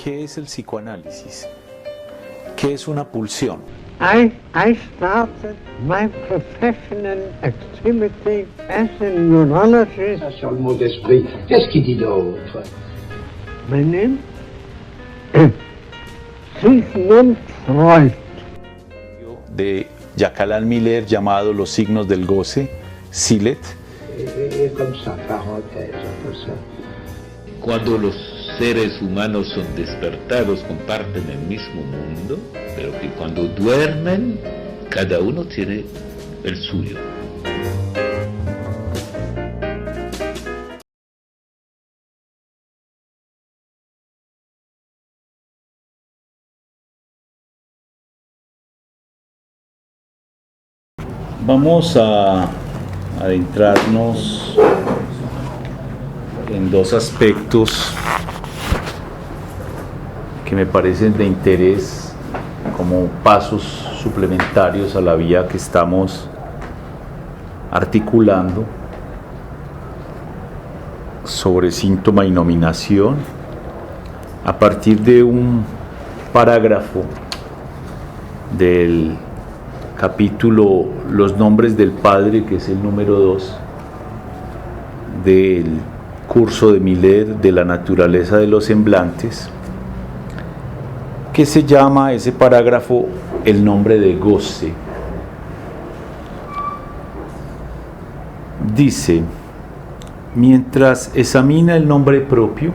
¿Qué es el psicoanálisis? ¿Qué es una pulsión? I started my professional activity as a neurologist. Sur le mot d'esprit, qu'est-ce qu'il dit d'autre? My name Sigmund Freud. De Jacques Alain Miller llamado Los signos del goce, Silet. Comme ça, parenthèse, comme ça. Cuando los seres humanos son despertados comparten el mismo mundo, pero que cuando duermen cada uno tiene el suyo. Vamos a adentrarnos en dos aspectos que me parecen de interés como pasos suplementarios a la vía que estamos articulando sobre síntoma y nominación a partir de un parágrafo del capítulo Los nombres del Padre, que es el número 2 del curso de Miller de la naturaleza de los semblantes, que se llama ese parágrafo el nombre de goce. Dice: mientras examina el nombre propio,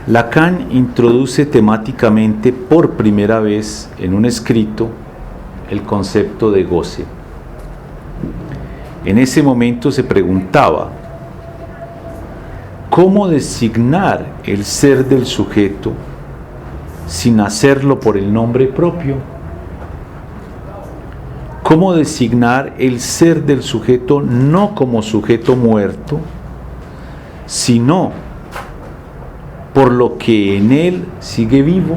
Lacan introduce temáticamente por primera vez en un escrito el concepto de goce. En ese momento se preguntaba: ¿cómo designar el ser del sujeto sin hacerlo por el nombre propio? ¿Cómo designar el ser del sujeto no como sujeto muerto, sino por lo que en él sigue vivo?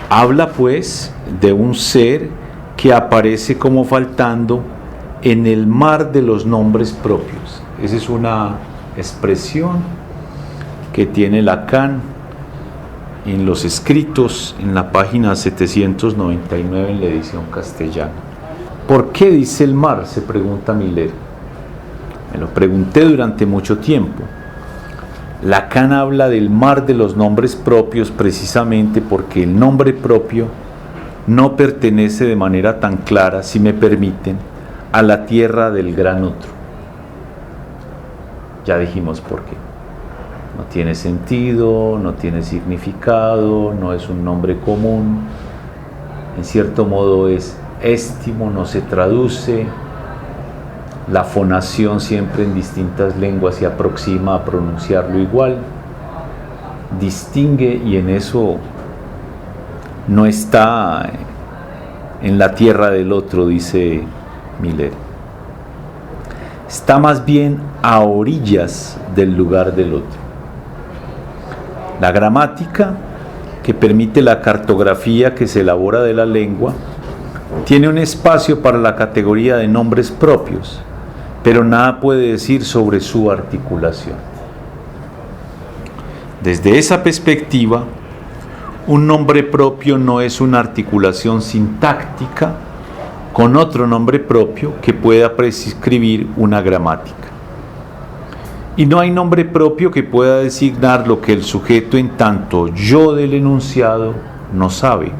Habla pues de un ser que aparece como faltando en el mar de los nombres propios. Esa es una expresión que tiene Lacan en los escritos en la página 799 en la edición castellana. ¿Por qué dice el mar?, se pregunta Miller. Me lo pregunté durante mucho tiempo. Lacan habla del mar de los nombres propios precisamente porque el nombre propio no pertenece de manera tan clara, si me permiten, a la tierra del gran otro. Ya dijimos por qué. No tiene sentido, no tiene significado, no es un nombre común, en cierto modo es éstimo, no se traduce. La fonación siempre en distintas lenguas se aproxima a pronunciarlo igual, distingue, y en eso no está en la tierra del otro, dice Miller. Está más bien a orillas del lugar del otro. La gramática, que permite la cartografía que se elabora de la lengua, tiene un espacio para la categoría de nombres propios, pero nada puede decir sobre su articulación. Desde esa perspectiva, un nombre propio no es una articulación sintáctica con otro nombre propio que pueda prescribir una gramática. Y no hay nombre propio que pueda designar lo que el sujeto en tanto yo del enunciado no sabe,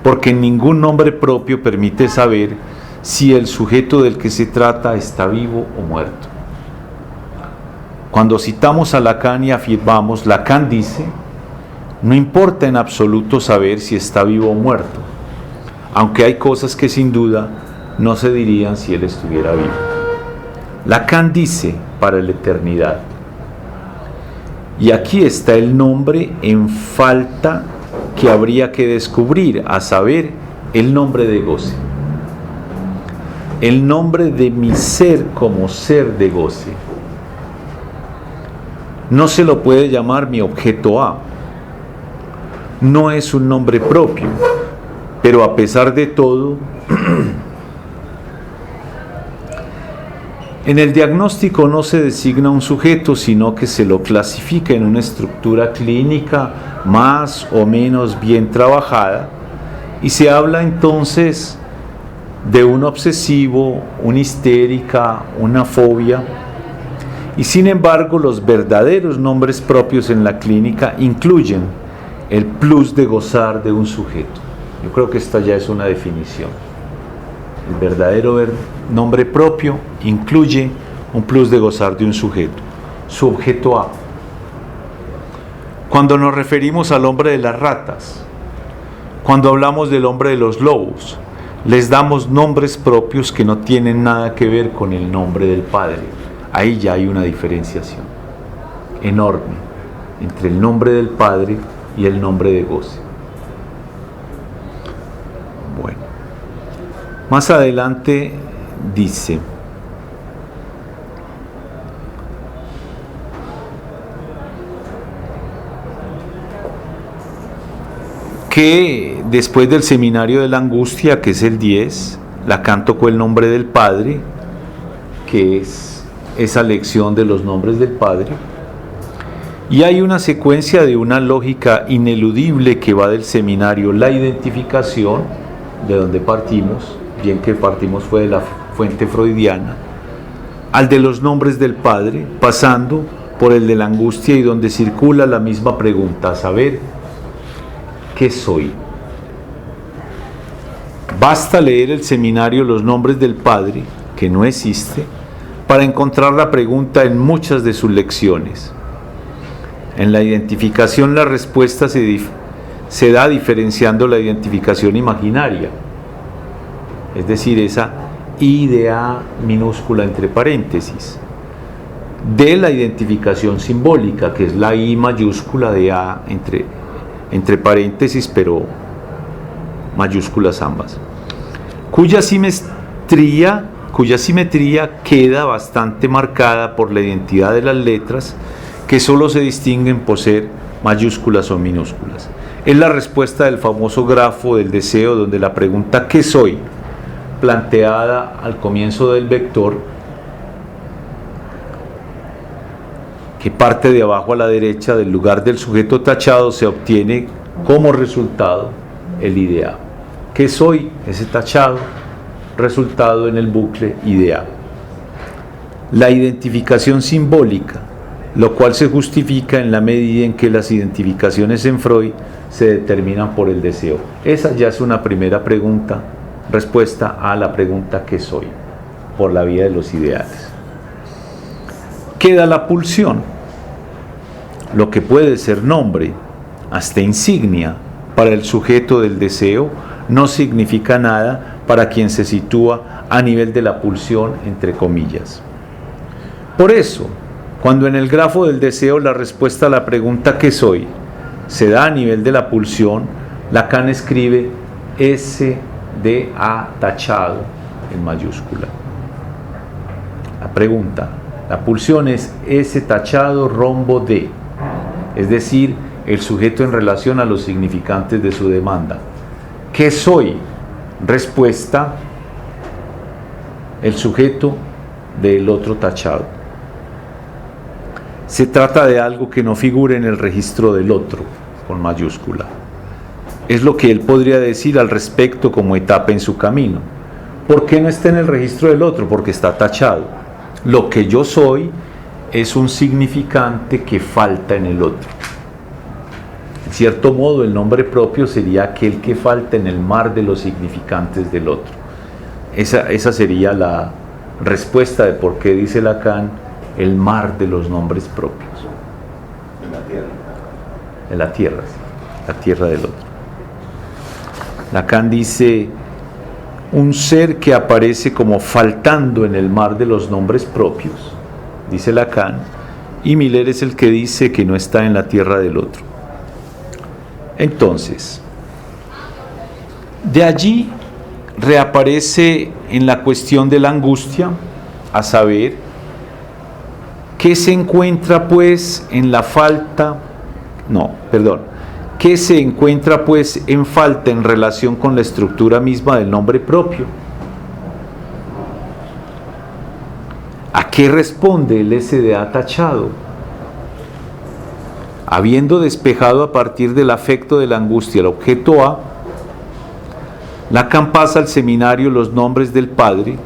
porque ningún nombre propio permite saber si el sujeto del que se trata está vivo o muerto. Cuando citamos a Lacan y afirmamos, Lacan dice, no importa en absoluto saber si está vivo o muerto, aunque hay cosas que sin duda no se dirían si él estuviera vivo. Lacan dice, para la eternidad. Y aquí está el nombre en falta que habría que descubrir, a saber, el nombre de goce. El nombre de mi ser como ser de goce. No se lo puede llamar mi objeto A. No es un nombre propio, pero a pesar de todo, En el diagnóstico no se designa un sujeto, sino que se lo clasifica en una estructura clínica más o menos bien trabajada, y se habla entonces de un obsesivo, una histérica, una fobia. Y sin embargo, los verdaderos nombres propios en la clínica incluyen el plus de gozar de un sujeto. Yo creo que esta ya es una definición. El verdadero nombre propio incluye un plus de gozar de un sujeto. Su objeto A. Cuando nos referimos al hombre de las ratas, cuando hablamos del hombre de los lobos, les damos nombres propios que no tienen nada que ver con el nombre del Padre. Ahí ya hay una diferenciación enorme entre el nombre del Padre y el nombre de goce. Bueno, más adelante dice: que después del seminario de la angustia, que es el 10, Lacan tocó el nombre del Padre, que es esa lección de los nombres del Padre, y hay una secuencia de una lógica ineludible que va del seminario, la identificación, de donde partimos, bien que partimos fue de la fuente freudiana, al de los nombres del Padre, pasando por el de la angustia, y donde circula la misma pregunta, a saber, ¿qué soy? Basta leer el seminario Los nombres del Padre, que no existe, para encontrar la pregunta en muchas de sus lecciones. En la identificación la respuesta se da diferenciando la identificación imaginaria, es decir, esa I de A minúscula entre paréntesis, de la identificación simbólica, que es la I mayúscula de A entre paréntesis, pero mayúsculas ambas, cuya simetría queda bastante marcada por la identidad de las letras, que solo se distinguen por ser mayúsculas o minúsculas. Es la respuesta del famoso grafo del deseo, donde la pregunta ¿qué soy?, planteada al comienzo del vector, que parte de abajo a la derecha del lugar del sujeto tachado, se obtiene como resultado el idea. ¿Qué soy? Ese tachado, resultado en el bucle idea. La identificación simbólica, lo cual se justifica en la medida en que las identificaciones en Freud se determinan por el deseo. Esa ya es una primera pregunta, respuesta a la pregunta ¿qué soy?, por la vía de los ideales. Queda la pulsión, lo que puede ser nombre, hasta insignia, para el sujeto del deseo, no significa nada para quien se sitúa a nivel de la pulsión, entre comillas. Por eso, cuando en el grafo del deseo la respuesta a la pregunta ¿qué soy?, se da a nivel de la pulsión, Lacan escribe SDA tachado en mayúscula. La pregunta, la pulsión es S tachado rombo D, es decir, el sujeto en relación a los significantes de su demanda. ¿Qué soy? Respuesta, el sujeto del otro tachado. Se trata de algo que no figura en el registro del otro, con mayúscula. Es lo que él podría decir al respecto como etapa en su camino. ¿Por qué no está en el registro del otro? Porque está tachado. Lo que yo soy es un significante que falta en el otro. En cierto modo, el nombre propio sería aquel que falta en el mar de los significantes del otro. Esa sería la respuesta de por qué dice Lacan el mar de los nombres propios. En la tierra. En la tierra, sí, la tierra del otro. Lacan dice un ser que aparece como faltando en el mar de los nombres propios, dice Lacan, y Miller es el que dice que no está en la tierra del otro. Entonces, de allí reaparece en la cuestión de la angustia, a saber, ¿qué se encuentra pues en la falta? ¿Qué se encuentra pues en falta en relación con la estructura misma del nombre propio? ¿A qué responde el SDA tachado? Habiendo despejado a partir del afecto de la angustia el objeto A, Lacan pasa al seminario los nombres del Padre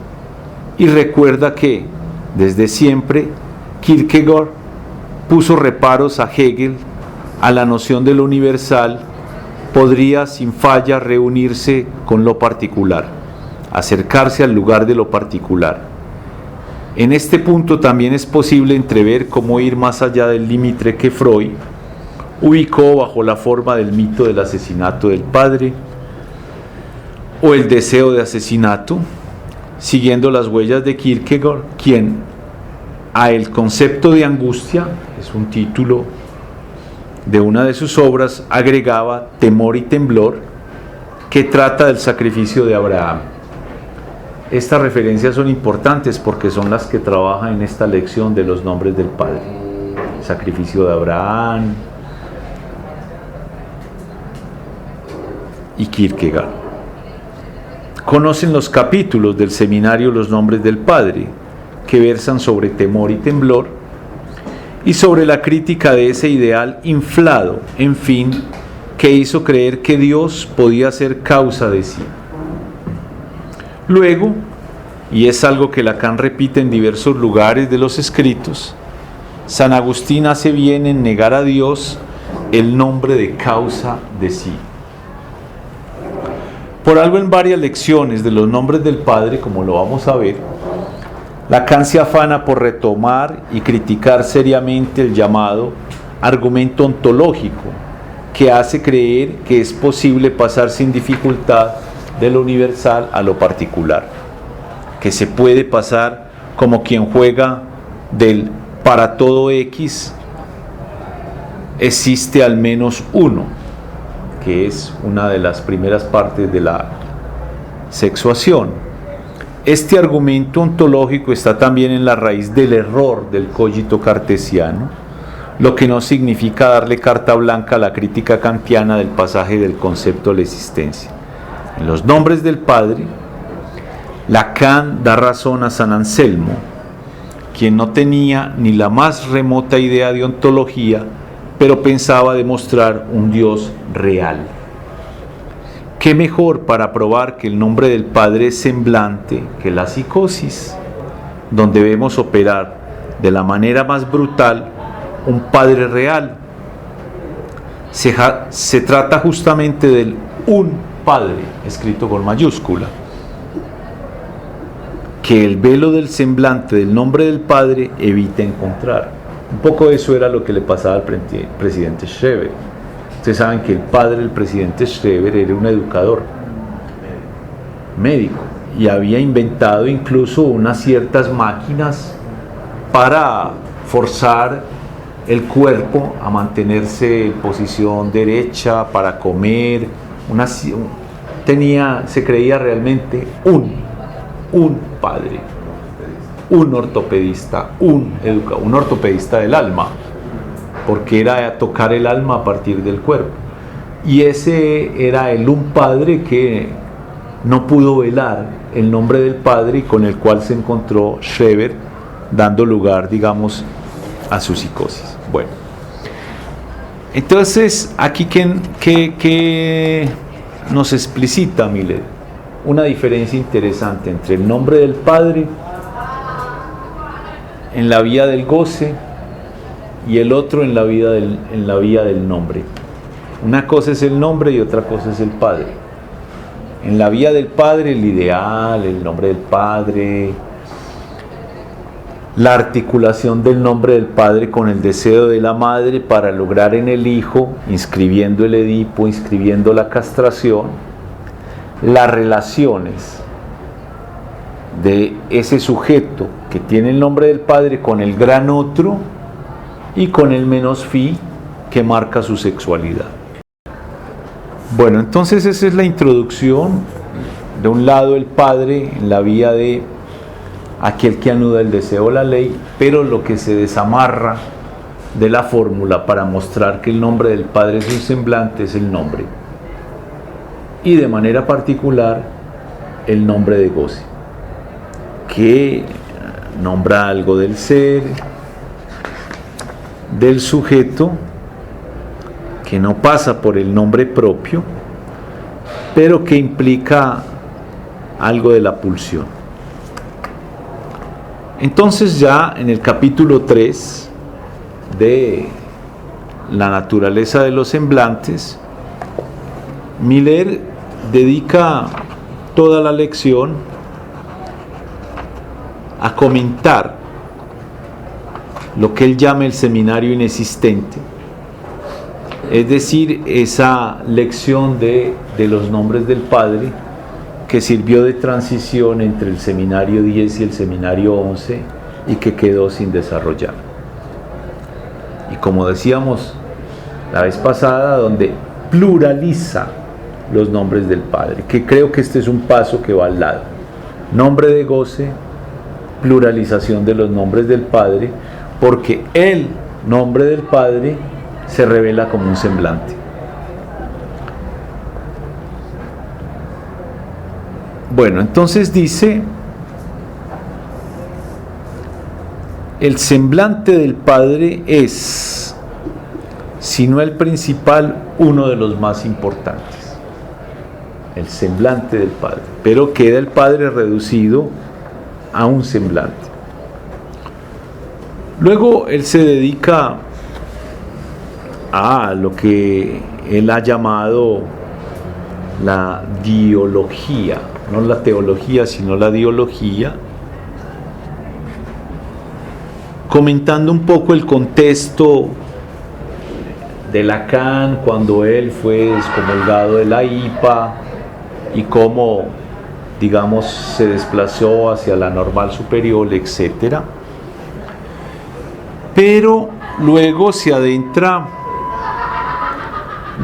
y recuerda que, desde siempre, Kierkegaard puso reparos a Hegel a la noción de lo universal, podría sin falla reunirse con lo particular, acercarse al lugar de lo particular. En este punto también es posible entrever cómo ir más allá del límite que Freud ubicó bajo la forma del mito del asesinato del padre o el deseo de asesinato, siguiendo las huellas de Kierkegaard, quien a el concepto de angustia, es un título de una de sus obras, agregaba temor y temblor, que trata del sacrificio de Abraham. Estas referencias son importantes porque son las que trabajan en esta lección de los nombres del Padre. El sacrificio de Abraham y Kierkegaard. Conocen los capítulos del seminario Los nombres del Padre, que versan sobre temor y temblor y sobre la crítica de ese ideal inflado, en fin, que hizo creer que Dios podía ser causa de sí. Luego, y es algo que Lacan repite en diversos lugares de los escritos, San Agustín hace bien en negar a Dios el nombre de causa de sí. Por algo en varias lecciones de los nombres del Padre, como lo vamos a ver, Lacan se afana por retomar y criticar seriamente el llamado argumento ontológico, que hace creer que es posible pasar sin dificultad de lo universal a lo particular, que se puede pasar como quien juega del para todo X existe al menos uno, que es una de las primeras partes de la sexuación. Este argumento ontológico está también en la raíz del error del cogito cartesiano, lo que no significa darle carta blanca a la crítica kantiana del pasaje del concepto de la existencia. En los nombres del Padre, Lacan da razón a San Anselmo, quien no tenía ni la más remota idea de ontología, pero pensaba demostrar un Dios real. ¿Qué mejor para probar que el nombre del Padre es semblante que la psicosis, donde vemos operar de la manera más brutal un Padre real? Se trata justamente del un Padre, escrito con mayúscula, que el velo del semblante del nombre del Padre evita encontrar. Un poco eso era lo que le pasaba al presidente Schreber. Ustedes saben que el padre del presidente Schreber era un educador médico y había inventado incluso unas ciertas máquinas para forzar el cuerpo a mantenerse en posición derecha, para comer. Se creía realmente un padre, un ortopedista, un ortopedista del alma, porque era tocar el alma a partir del cuerpo. Y ese era el un Padre que no pudo velar el nombre del Padre y con el cual se encontró Schreber, dando lugar, digamos, a su psicosis. Bueno, entonces aquí que nos explicita Miller una diferencia interesante entre el nombre del Padre en la vía del goce y el otro en la vía del nombre. Una cosa es el nombre y otra cosa es el Padre. En la vía del Padre, el ideal, el nombre del Padre, la articulación del nombre del Padre con el deseo de la madre para lograr en el hijo, inscribiendo el Edipo, inscribiendo la castración, las relaciones de ese sujeto que tiene el nombre del Padre con el gran otro y con el menos fi que marca su sexualidad. Bueno, entonces esa es la introducción. De un lado el Padre en la vía de aquel que anuda el deseo o la ley, pero lo que se desamarra de la fórmula para mostrar que el nombre del Padre es un semblante es el nombre, y de manera particular el nombre de goce, que nombra algo del ser, del sujeto, que no pasa por el nombre propio, pero que implica algo de la pulsión. Entonces ya en el capítulo 3 de la naturaleza de los semblantes, Miller dedica toda la lección a comentar lo que él llama el seminario inexistente, es decir, esa lección de los nombres del Padre que sirvió de transición entre el seminario 10 y el seminario 11 y que quedó sin desarrollar. Y como decíamos la vez pasada, donde pluraliza los nombres del Padre, que creo que este es un paso que va al lado. Nombre de goce, pluralización de los nombres del Padre, porque el nombre del Padre se revela como un semblante. Bueno, entonces dice: el semblante del Padre es, si no el principal, uno de los más importantes. El semblante del Padre, pero queda el Padre reducido a un semblante. Luego él se dedica a lo que él ha llamado la diología, no la teología, sino la diología, comentando un poco el contexto de Lacan cuando él fue excomulgado de la IPA y cómo, digamos, se desplazó hacia la normal superior, etc. Pero luego se adentra,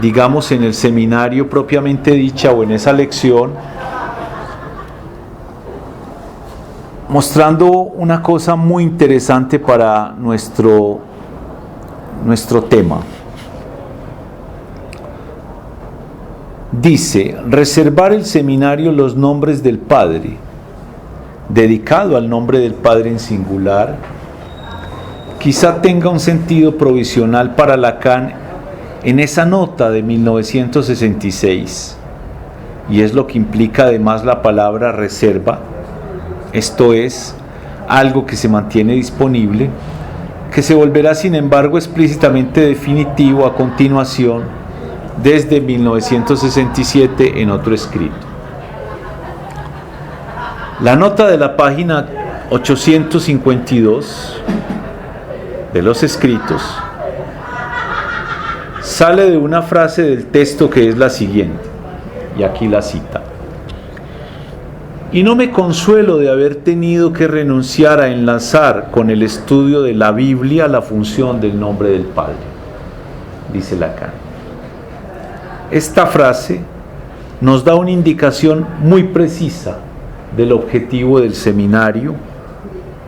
digamos, en el seminario propiamente dicha o en esa lección, mostrando una cosa muy interesante para nuestro tema. Dice: reservar el seminario los nombres del Padre, dedicado al nombre del Padre en singular, quizá tenga un sentido provisional para Lacan en esa nota de 1966, y es lo que implica además la palabra reserva, esto es, algo que se mantiene disponible, que se volverá sin embargo explícitamente definitivo a continuación desde 1967 en otro escrito. La nota de la página 852 de los escritos sale de una frase del texto que es la siguiente, y aquí la cita: y no me consuelo de haber tenido que renunciar a enlazar con el estudio de la Biblia la función del nombre del Padre, dice Lacan. Esta frase nos da una indicación muy precisa del objetivo del seminario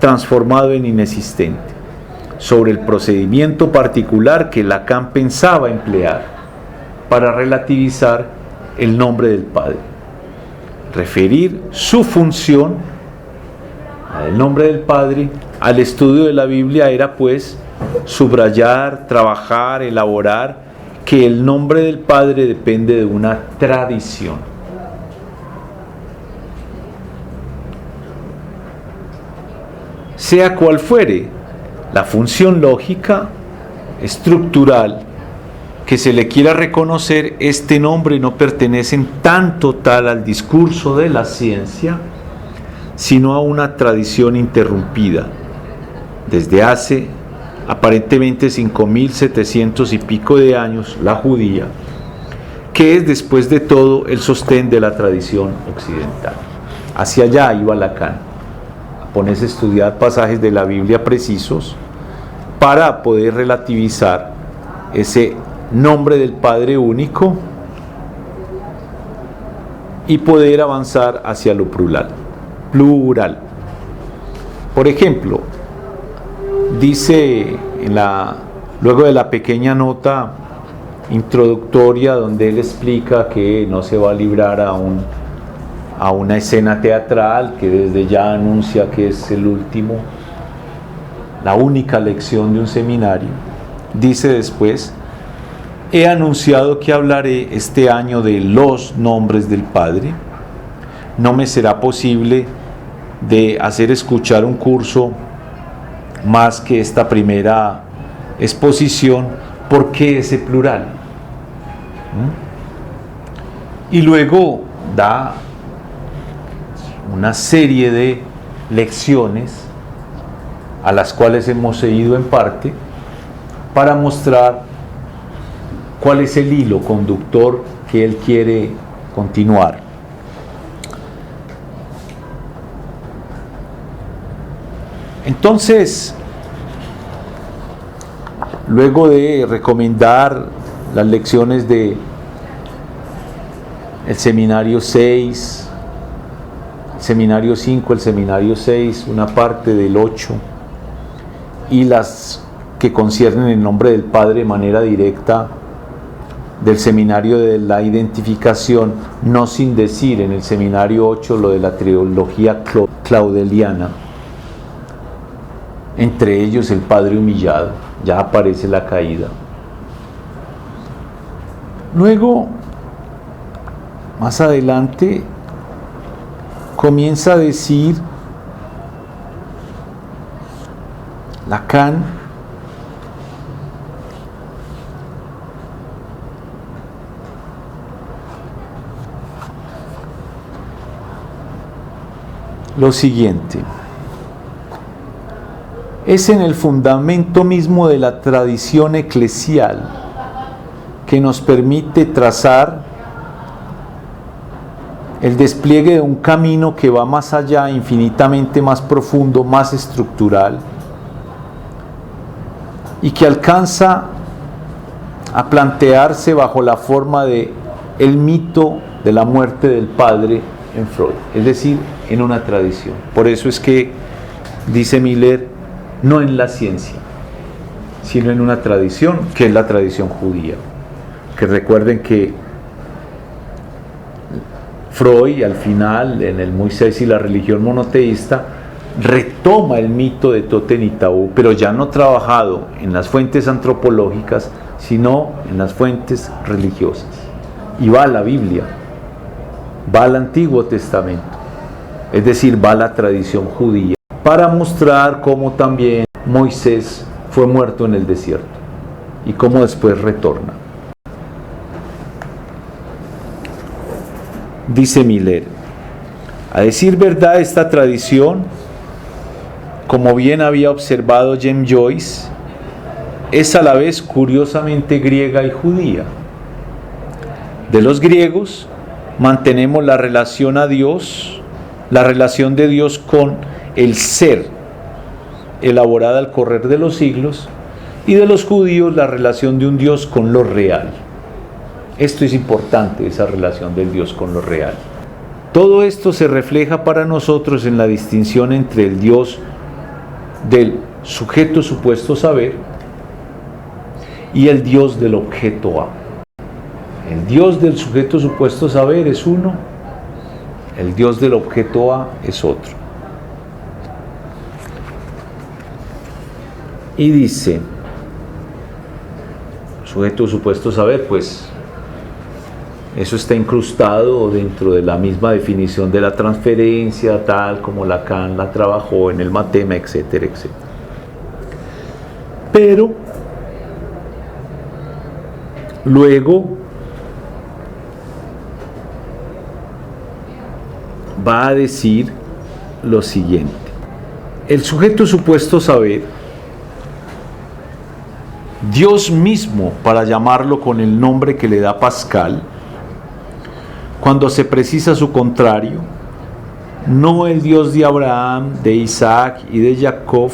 transformado en inexistente, sobre el procedimiento particular que Lacan pensaba emplear para relativizar el nombre del Padre. Referir su función, el nombre del Padre, al estudio de la Biblia era pues subrayar, trabajar, elaborar que el nombre del Padre depende de una tradición. Sea cual fuere la función lógica, estructural, que se le quiera reconocer, este nombre no pertenece en tanto tal al discurso de la ciencia, sino a una tradición interrumpida, desde hace aparentemente 5.700 y pico de años, la judía, que es después de todo el sostén de la tradición occidental. Hacia allá iba Lacan, a ponerse a estudiar pasajes de la Biblia precisos para poder relativizar ese nombre del Padre único y poder avanzar hacia lo plural. Por ejemplo, dice luego de la pequeña nota introductoria donde él explica que no se va a librar a una escena teatral, que desde ya anuncia que es el último la única lección de un seminario, dice después: he anunciado que hablaré este año de los nombres del Padre. No me será posible de hacer escuchar un curso más que esta primera exposición. ¿Por qué ese plural? Y luego da una serie de lecciones a las cuales hemos seguido en parte para mostrar cuál es el hilo conductor que él quiere continuar. Entonces, luego de recomendar las lecciones de el seminario 6, el seminario 5, el seminario 6, una parte del 8, y las que conciernen el nombre del Padre de manera directa del seminario de la identificación, no sin decir en el seminario 8 lo de la trilogía claudeliana, entre ellos el Padre humillado, ya aparece la caída. Luego, más adelante, comienza a decir Lacan lo siguiente: es en el fundamento mismo de la tradición eclesial que nos permite trazar el despliegue de un camino que va más allá, infinitamente más profundo, más estructural, y que alcanza a plantearse bajo la forma de el mito de la muerte del Padre en Freud, es decir, en una tradición. Por eso es que, dice Miller, no en la ciencia, sino en una tradición, que es la tradición judía. Que recuerden que Freud, al final, en el Moisés y la religión monoteísta, retoma el mito de Totem y Tabú, pero ya no trabajado en las fuentes antropológicas, sino en las fuentes religiosas. Y va a la Biblia, va al Antiguo Testamento, es decir, va a la tradición judía, para mostrar cómo también Moisés fue muerto en el desierto y cómo después retorna. Dice Miller: a decir verdad, esta tradición, como bien había observado James Joyce, es a la vez curiosamente griega y judía. De los griegos mantenemos la relación a Dios, la relación de Dios con el ser, elaborada al correr de los siglos, y de los judíos la relación de un Dios con lo real. Esto es importante, esa relación del Dios con lo real. Todo esto se refleja para nosotros en la distinción entre el Dios del sujeto supuesto saber y el Dios del objeto A. El Dios del sujeto supuesto saber es uno, el Dios del objeto A es otro. Y dice, sujeto supuesto saber, pues eso está incrustado dentro de la misma definición de la transferencia, tal como Lacan la trabajó en el Matema, etcétera, etcétera. Pero luego va a decir lo siguiente: el sujeto supuesto saber, Dios mismo, para llamarlo con el nombre que le da Pascal, cuando se precisa su contrario, no el Dios de Abraham, de Isaac y de Jacob,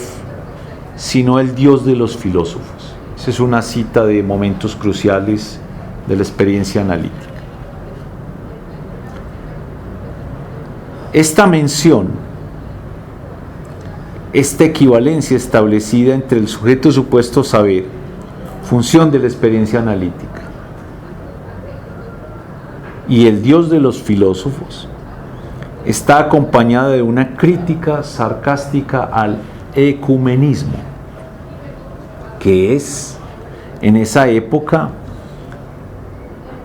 sino el Dios de los filósofos. Esa es una cita de momentos cruciales de la experiencia analítica. Esta mención, esta equivalencia establecida entre el sujeto supuesto saber, función de la experiencia analítica, y el Dios de los filósofos, está acompañada de una crítica sarcástica al ecumenismo. que es en esa época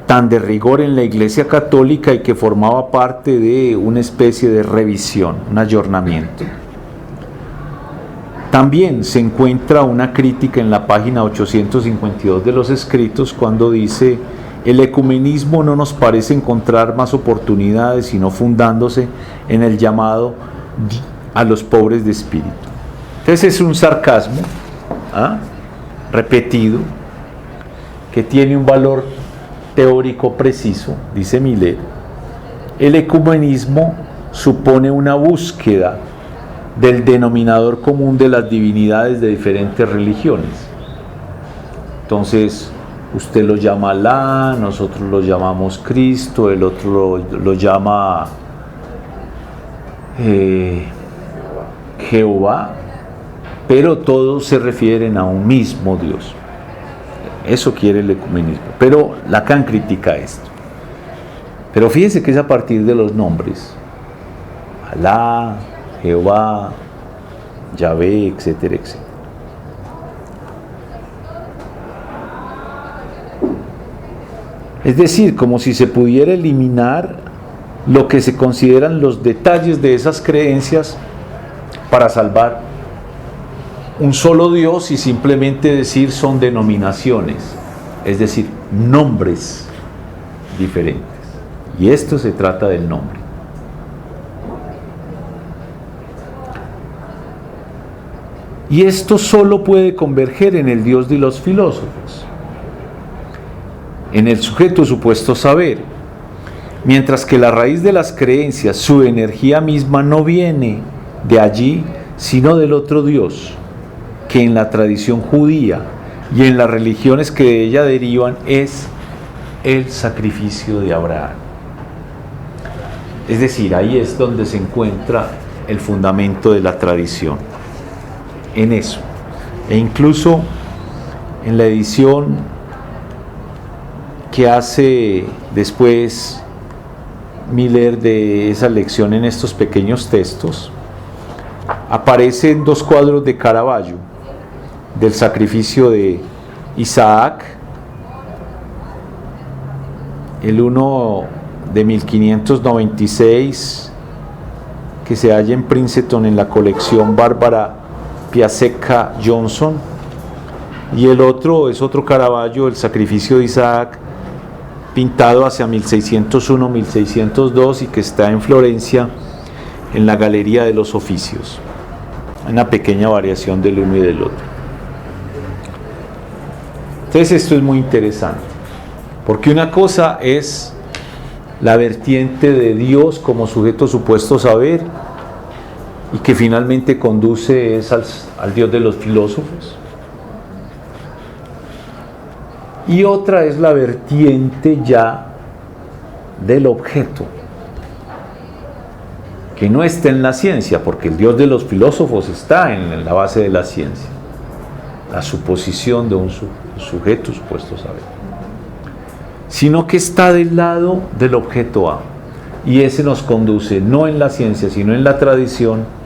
tan de rigor en la Iglesia Católica y que formaba parte de una especie de revisión, un ayornamiento. También se encuentra una crítica en la página 852 de los escritos cuando dice: el ecumenismo no nos parece encontrar más oportunidades sino fundándose en el llamado a los pobres de espíritu. Entonces es un sarcasmo repetido que tiene un valor teórico preciso. Dice Miller: el ecumenismo supone una búsqueda del denominador común de las divinidades de diferentes religiones. Entonces usted lo llama Alá, nosotros lo llamamos Cristo, el otro lo llama Jehová, pero todos se refieren a un mismo Dios. Eso quiere el ecumenismo. Pero Lacan critica esto. Pero fíjense que es a partir de los nombres: Alá, Jehová, Yahvé, etcétera, etcétera. Es decir, como si se pudiera eliminar lo que se consideran los detalles de esas creencias para salvar un solo Dios y simplemente decir son denominaciones, es decir, nombres diferentes. Y esto se trata del nombre. Y esto solo puede converger en el Dios de los filósofos, en el sujeto supuesto saber, mientras que la raíz de las creencias, su energía misma, no viene de allí, sino del otro Dios, que en la tradición judía y en las religiones que de ella derivan es el sacrificio de Abraham. Es decir, ahí es donde se encuentra el fundamento de la tradición, en eso. E incluso en la edición que hace después Miller de esa lección en estos pequeños textos, aparecen dos cuadros de Caravaggio del sacrificio de Isaac, el uno de 1596 que se halla en Princeton en la colección Bárbara Piasecka Johnson, y el otro es otro Caravaggio, el sacrificio de Isaac, pintado hacia 1601-1602 y que está en Florencia en la Galería de los Oficios. Una pequeña variación del uno y del otro. Entonces esto es muy interesante, porque una cosa es la vertiente de Dios como sujeto supuesto saber y que finalmente conduce es al Dios de los filósofos, y otra es la vertiente ya del objeto, que no está en la ciencia, porque el Dios de los filósofos está en la base de la ciencia, la suposición de un sujeto supuesto saber, sino que está del lado del objeto A, y ese nos conduce no en la ciencia sino en la tradición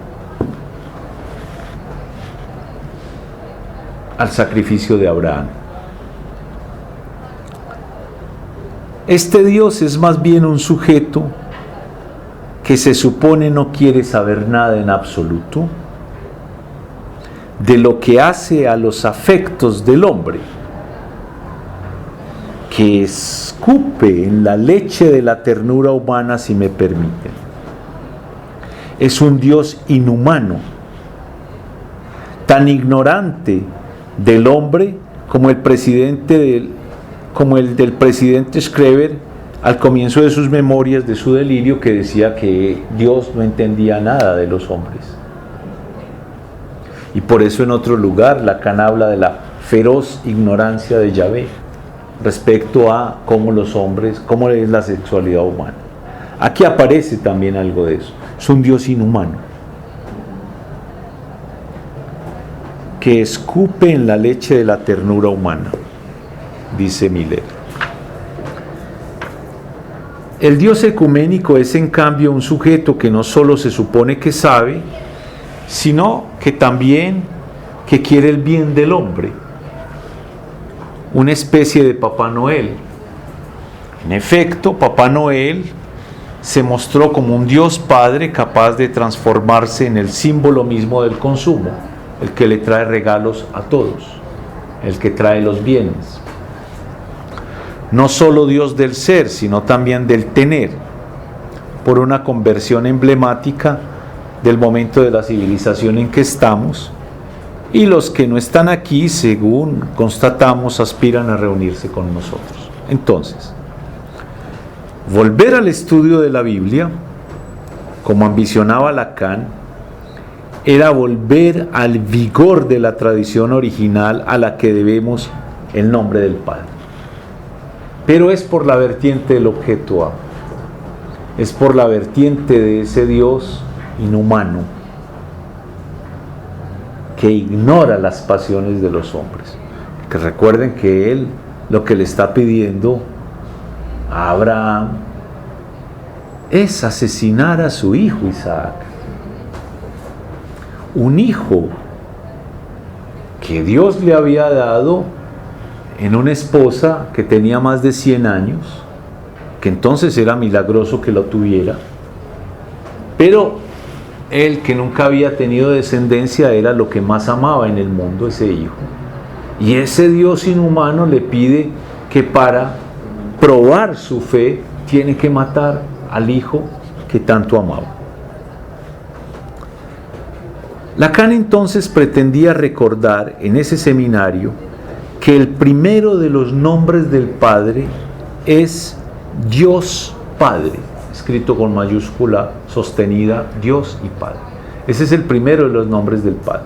al sacrificio de Abraham. Este Dios es más bien un sujeto que se supone no quiere saber nada en absoluto de lo que hace a los afectos del hombre, que escupe en la leche de la ternura humana, si me permiten. Es un Dios inhumano, tan ignorante del hombre como el del presidente Schreber al comienzo de sus memorias de su delirio, que decía que Dios no entendía nada de los hombres. Y por eso en otro lugar Lacan habla de la feroz ignorancia de Yahvé respecto a cómo los hombres, cómo es la sexualidad humana. Aquí aparece también algo de eso. Es un Dios inhumano, que escupe en la leche de la ternura humana, dice Miller. El Dios ecuménico es en cambio un sujeto que no solo se supone que sabe, sino que también que quiere el bien del hombre, una especie de Papá Noel. En efecto, Papá Noel se mostró como un Dios Padre capaz de transformarse en el símbolo mismo del consumo, el que le trae regalos a todos, el que trae los bienes. No solo Dios del ser, sino también del tener, por una conversión emblemática del momento de la civilización en que estamos, y los que no están aquí, según constatamos, aspiran a reunirse con nosotros. Entonces, volver al estudio de la Biblia, como ambicionaba Lacan, era volver al vigor de la tradición original a la que debemos el nombre del Padre. Pero es por la vertiente del objeto A, es por la vertiente de ese Dios inhumano que ignora las pasiones de los hombres. Que recuerden que Él lo que le está pidiendo a Abraham es asesinar a su hijo Isaac. Un hijo que Dios le había dado en una esposa que tenía más de 100 años, que entonces era milagroso que lo tuviera, pero él, que nunca había tenido descendencia, era lo que más amaba en el mundo, ese hijo. Y ese Dios inhumano le pide que para probar su fe tiene que matar al hijo que tanto amaba. Lacan entonces pretendía recordar en ese seminario que el primero de los nombres del Padre es Dios Padre, escrito con mayúscula sostenida, Dios y Padre. Ese es el primero de los nombres del Padre.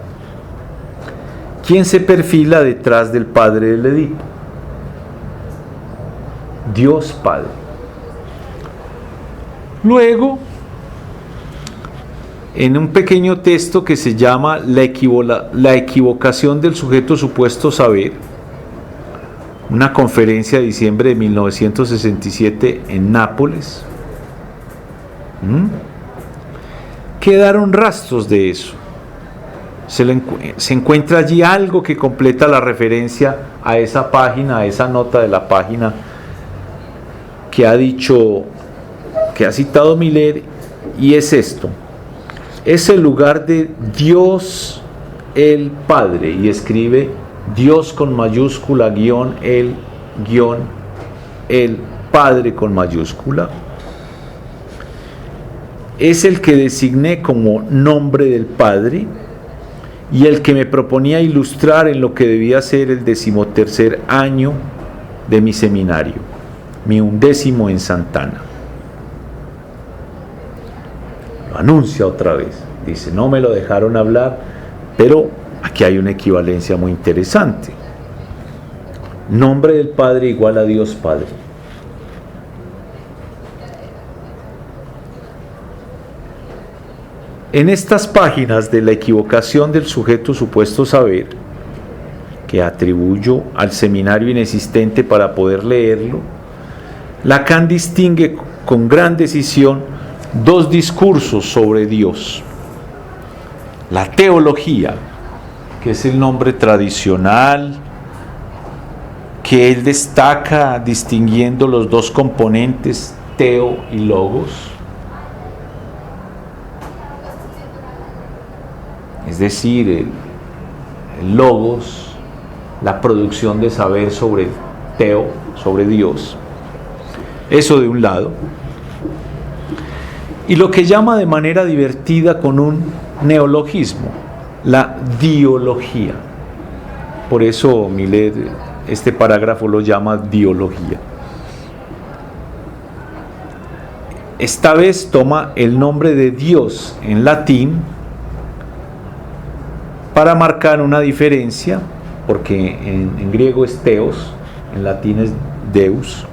¿Quién se perfila detrás del Padre del Edipo? Dios Padre. Luego, en un pequeño texto que se llama La equivocación del sujeto supuesto saber, una conferencia de diciembre de 1967 en Nápoles, quedaron rastros de eso. Se encuentra allí algo que completa la referencia a esa página, a esa nota de la página que ha citado Miller, y es esto: es el lugar de Dios el Padre, y escribe Dios con mayúscula, el Padre con mayúscula. Es el que designé como nombre del Padre y el que me proponía ilustrar en lo que debía ser el 13º año de mi seminario, mi 11º en Santana. Lo anuncia otra vez, dice: no me lo dejaron hablar, pero aquí hay una equivalencia muy interesante. Nombre del Padre igual a Dios Padre. En estas páginas de la equivocación del sujeto supuesto saber, que atribuyo al seminario inexistente para poder leerlo, Lacan distingue con gran decisión dos discursos sobre Dios: la teología, que es el nombre tradicional que él destaca distinguiendo los dos componentes, teo y logos, es decir, el logos, la producción de saber sobre teo, sobre Dios. Eso de un lado. Y lo que llama de manera divertida con un neologismo, la diología. Por eso Millet este parágrafo lo llama diología. Esta vez toma el nombre de Dios en latín para marcar una diferencia, porque en griego es theos, en latín es deus.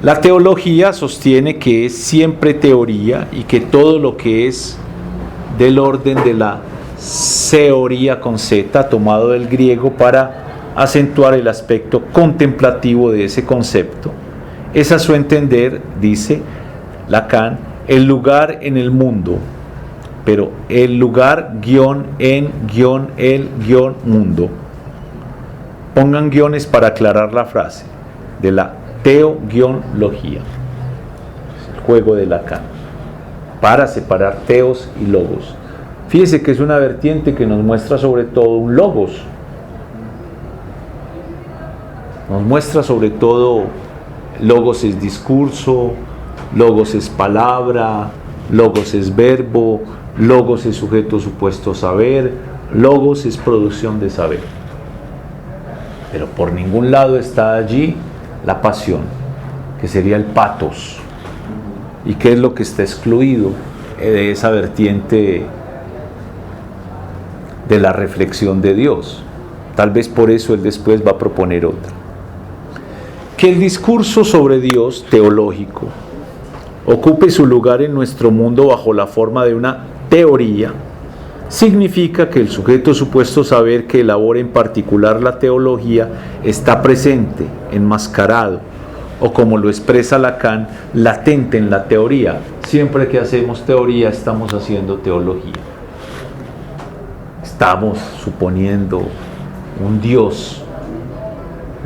La teología sostiene que es siempre teoría y que todo lo que es del orden de la seoría con z, tomado del griego para acentuar el aspecto contemplativo de ese concepto, es a su entender, dice Lacan, el lugar en el mundo, pero el lugar el mundo, Pongan guiones para aclarar la frase de la teo-logía, el juego de Lacan, para separar teos y logos. Fíjese que es una vertiente que nos muestra sobre todo un logos, nos muestra sobre todo logos es discurso, logos es palabra, logos es verbo, logos es sujeto supuesto saber, logos es producción de saber. Pero por ningún lado está allí la pasión, que sería el patos. ¿Y qué es lo que está excluido de esa vertiente de la reflexión de Dios? Tal vez por eso él después va a proponer otra. Que el discurso sobre Dios teológico ocupe su lugar en nuestro mundo bajo la forma de una teoría significa que el sujeto supuesto saber que elabora en particular la teología está presente, enmascarado, o como lo expresa Lacan, latente en la teoría. Siempre que hacemos teoría estamos haciendo teología. Estamos suponiendo un Dios,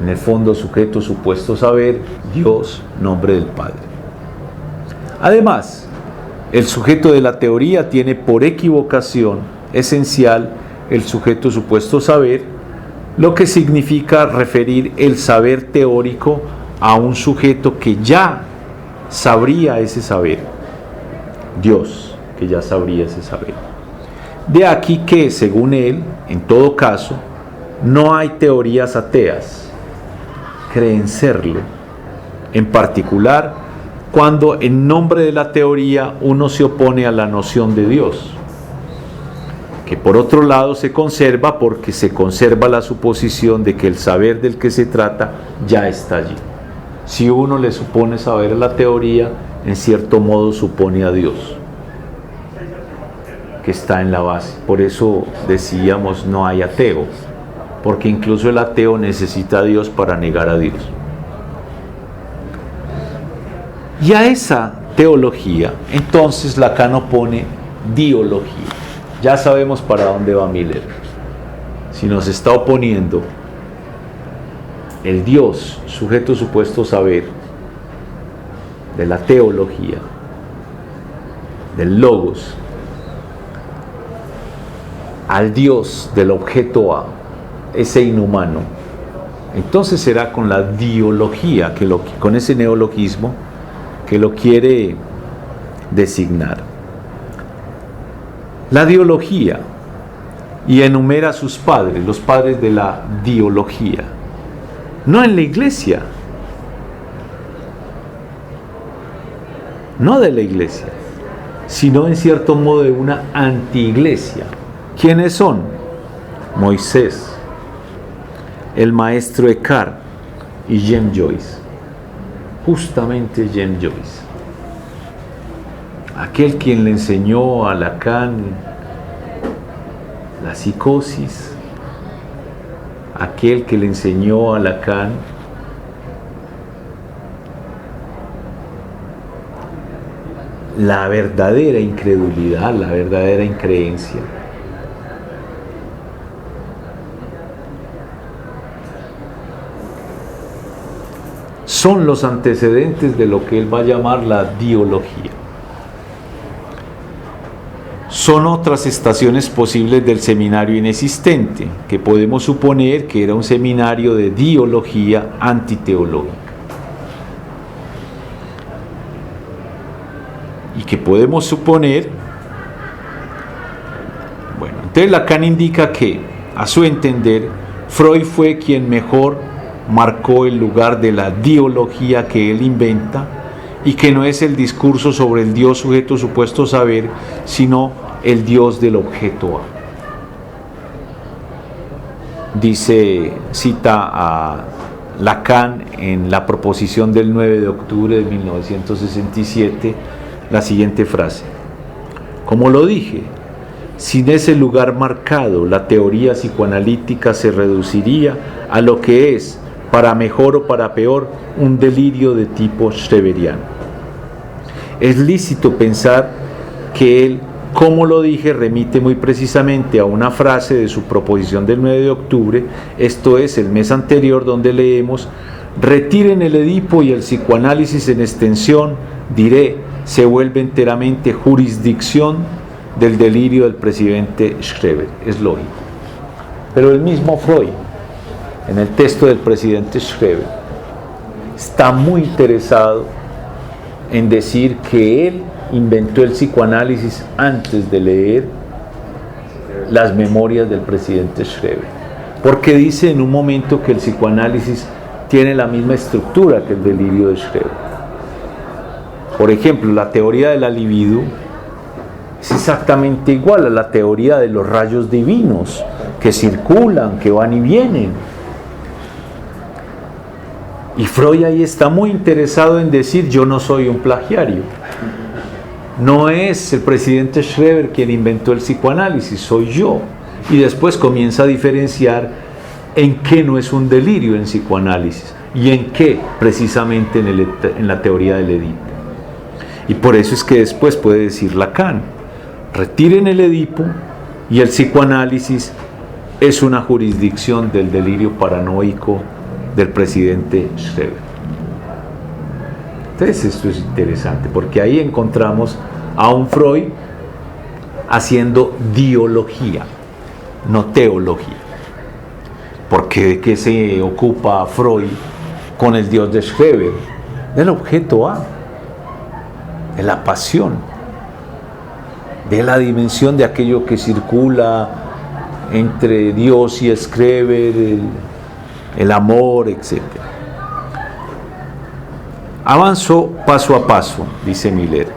en el fondo sujeto supuesto saber, Dios, nombre del Padre. Además, el sujeto de la teoría tiene por equivocación esencial el sujeto supuesto saber, lo que significa referir el saber teórico a un sujeto que ya sabría ese saber, Dios, que ya sabría ese saber. De aquí que, según él, en todo caso, no hay teorías ateas, creen serlo, en particular cuando en nombre de la teoría uno se opone a la noción de Dios, que por otro lado se conserva porque se conserva la suposición de que el saber del que se trata ya está allí. Si uno le supone saber a la teoría, en cierto modo supone a Dios, que está en la base. Por eso decíamos no hay ateo, porque incluso el ateo necesita a Dios para negar a Dios. Y a esa teología, entonces Lacan opone diología. Ya sabemos para dónde va Miller. Si nos está oponiendo el Dios, sujeto supuesto saber, de la teología, del logos, al Dios del objeto A, ese inhumano, entonces será con la diología, con ese neologismo, que lo quiere designar. La diología, y enumera a sus padres, los padres de la diología, no en la iglesia, no de la iglesia, sino en cierto modo de una antiiglesia. ¿Quiénes son? Moisés, el maestro Eckhart y James Joyce. Justamente James Joyce, aquel quien le enseñó a Lacan la psicosis, aquel que le enseñó a Lacan la verdadera incredulidad, la verdadera increencia. Son los antecedentes de lo que él va a llamar la diología. Son otras estaciones posibles del seminario inexistente, que podemos suponer que era un seminario de diología antiteológica. Y que podemos suponer, bueno, entonces Lacan indica que, a su entender, Freud fue quien mejor marcó el lugar de la diología que él inventa, y que no es el discurso sobre el Dios sujeto supuesto saber, sino el Dios del objeto A. Cita a Lacan en la proposición del 9 de octubre de 1967 la siguiente frase: como lo dije, sin ese lugar marcado, la teoría psicoanalítica se reduciría a lo que es, para mejor o para peor, un delirio de tipo schreberiano. Es lícito pensar que él como lo dije, remite muy precisamente a una frase de su proposición del 9 de octubre, esto es, el mes anterior, donde leemos: retiren el Edipo y el psicoanálisis en extensión, diré, se vuelve enteramente jurisdicción del delirio del presidente Schreber. Es lógico. Pero el mismo Freud, en el texto del presidente Schreber, está muy interesado en decir que él inventó el psicoanálisis antes de leer las memorias del presidente Schreber, porque dice en un momento que el psicoanálisis tiene la misma estructura que el delirio de Schreber. Por ejemplo, la teoría de la libido es exactamente igual a la teoría de los rayos divinos que circulan, que van y vienen. Y Freud ahí está muy interesado en decir: yo no soy un plagiario. No es el presidente Schreber quien inventó el psicoanálisis, soy yo. Y después comienza a diferenciar en qué no es un delirio en psicoanálisis y en qué precisamente en la teoría del Edipo. Y por eso es que después puede decir Lacan: retiren el Edipo y el psicoanálisis es una jurisdicción del delirio paranoico del presidente Schreber. Entonces esto es interesante, porque ahí encontramos a un Freud haciendo diología, no teología. Porque ¿de qué se ocupa Freud con el Dios de Schreber? Del objeto A, de la pasión, de la dimensión de aquello que circula entre Dios y Schreber, el amor, etc. Avanzó paso a paso, dice Miller,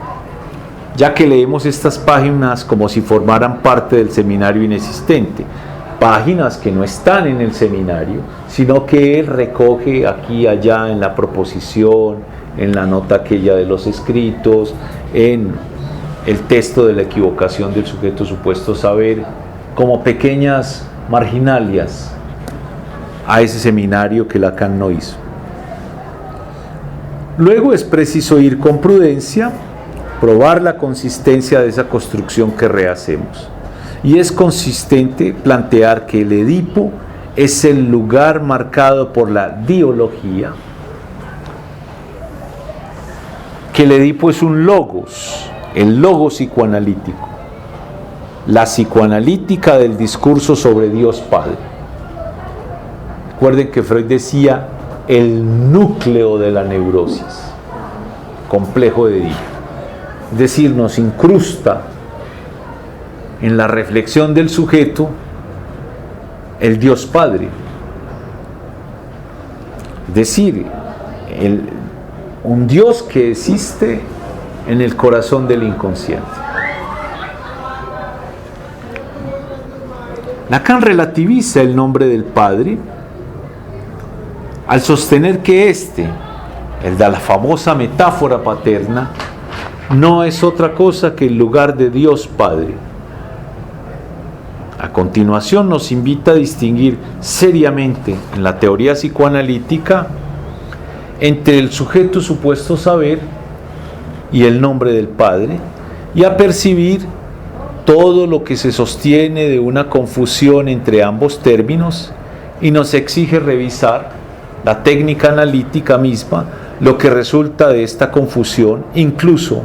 ya que leemos estas páginas como si formaran parte del seminario inexistente, páginas que no están en el seminario, sino que él recoge aquí y allá en la proposición, en la nota aquella de los escritos, en el texto de la equivocación del sujeto supuesto saber, como pequeñas marginalias a ese seminario que Lacan no hizo. Luego es preciso ir con prudencia, probar la consistencia de esa construcción que rehacemos. Y es consistente plantear que el Edipo es el lugar marcado por la diología, que el Edipo es un logos, el logos psicoanalítico, la psicoanalítica del discurso sobre Dios Padre. Recuerden que Freud decía el núcleo de la neurosis, complejo de Edipo. Es decir, nos incrusta en la reflexión del sujeto el Dios Padre. Es decir, un Dios que existe en el corazón del inconsciente. Lacan relativiza el nombre del Padre al sostener que el de la famosa metáfora paterna, no es otra cosa que el lugar de Dios Padre. A continuación nos invita a distinguir seriamente en la teoría psicoanalítica entre el sujeto supuesto saber y el nombre del Padre, y a percibir todo lo que se sostiene de una confusión entre ambos términos, y nos exige revisar la técnica analítica misma, lo que resulta de esta confusión, incluso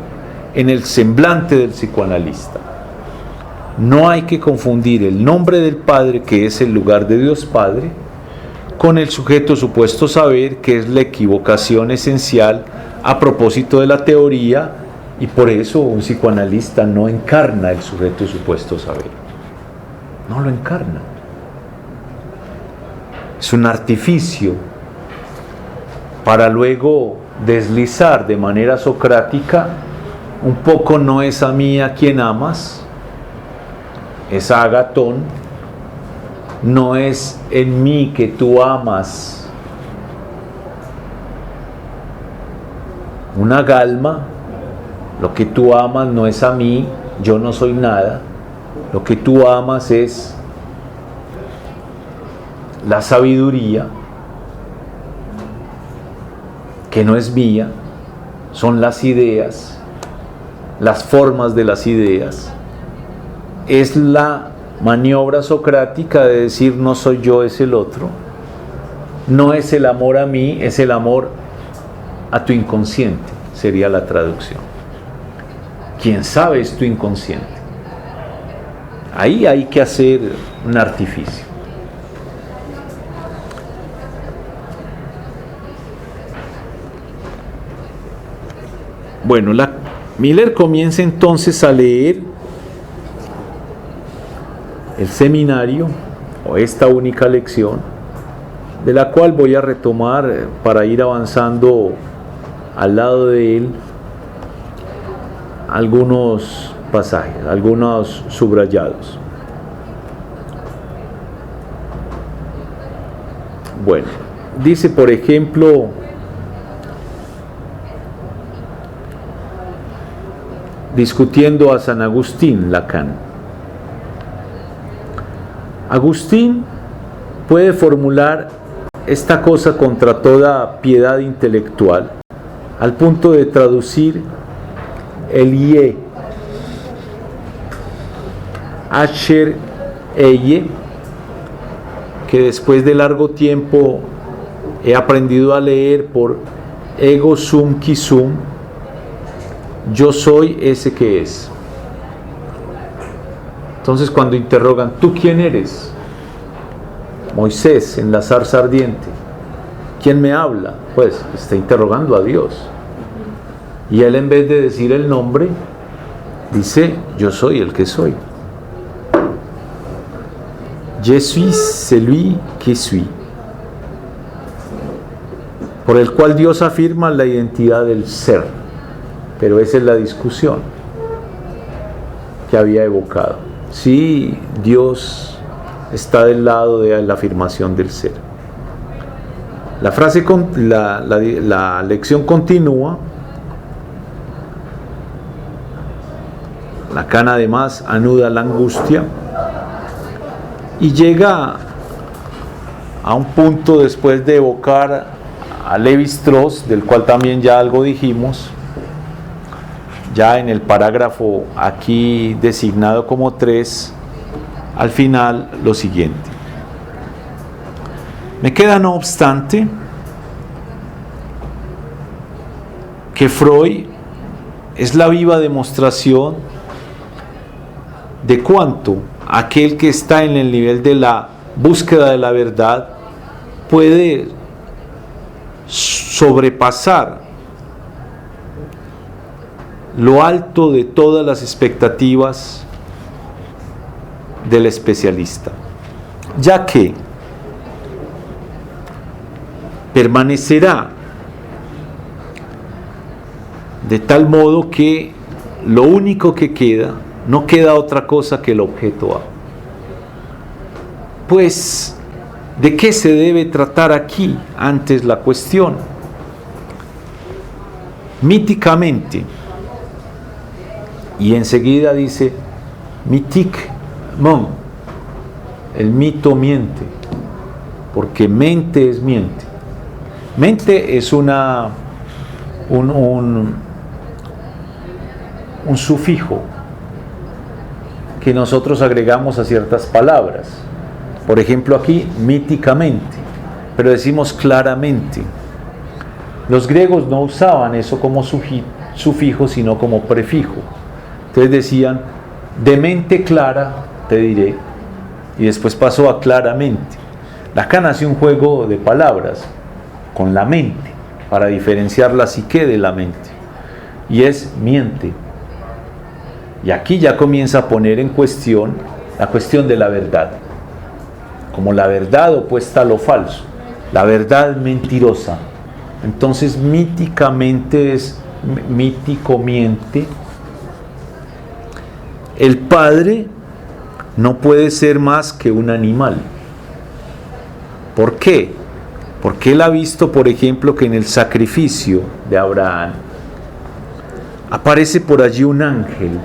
en el semblante del psicoanalista. No hay que confundir el nombre del Padre, que es el lugar de Dios Padre, con el sujeto supuesto saber, que es la equivocación esencial a propósito de la teoría, y por eso un psicoanalista no encarna el sujeto supuesto saber. No lo encarna. Es un artificio para luego deslizar de manera socrática un poco: no es a mí a quien amas, es a Agatón, no es en mí que tú amas una galma, lo que tú amas no es a mí, yo no soy nada, lo que tú amas es la sabiduría, que no es mía, son las ideas, las formas de las ideas, es la maniobra socrática de decir no soy yo, es el otro. No es el amor a mí, es el amor a tu inconsciente, sería la traducción. Quien sabe es tu inconsciente. Ahí hay que hacer un artificio. Bueno, Miller comienza entonces a leer el seminario, o esta única lección, de la cual voy a retomar para ir avanzando al lado de él algunos pasajes, algunos subrayados. Bueno, dice por ejemplo, discutiendo a San Agustín, Lacan. Agustín puede formular esta cosa contra toda piedad intelectual, al punto de traducir el ie, Asher eye, que después de largo tiempo he aprendido a leer por ego sum qui sum, yo soy ese que es. Entonces cuando interrogan, ¿tú quién eres? Moisés en la zarza ardiente. ¿Quién me habla? Pues está interrogando a Dios. Y él, en vez de decir el nombre, dice, yo soy el que soy. Je suis celui qui suis. Por el cual Dios afirma la identidad del ser. Pero esa es la discusión que había evocado. Si Dios está del lado de la afirmación del ser. La lección continúa. Lacan además anuda la angustia y llega a un punto, después de evocar a Lévi-Strauss, del cual también ya algo dijimos, ya en el parágrafo aquí designado como 3, al final lo siguiente. Me queda no obstante que Freud es la viva demostración de cuánto aquel que está en el nivel de la búsqueda de la verdad puede sobrepasar lo alto de todas las expectativas del especialista, ya que permanecerá de tal modo que lo único que queda, no queda otra cosa que el objeto A. Pues, ¿de qué se debe tratar aquí antes la cuestión? Míticamente, y enseguida dice mythiquement, el mito miente, porque mente es miente. Mente es un sufijo que nosotros agregamos a ciertas palabras. Por ejemplo aquí, míticamente, pero decimos claramente. Los griegos no usaban eso como sufijo, sino como prefijo. Entonces decían, de mente clara te diré, y después pasó a claramente. Lacan hace un juego de palabras con la mente, para diferenciar la psique de la mente, y es miente. Y aquí ya comienza a poner en cuestión la cuestión de la verdad, como la verdad opuesta a lo falso, la verdad mentirosa. Entonces míticamente es mítico miente. El padre no puede ser más que un animal. ¿Por qué? Porque él ha visto, por ejemplo, que en el sacrificio de Abraham aparece por allí un ángel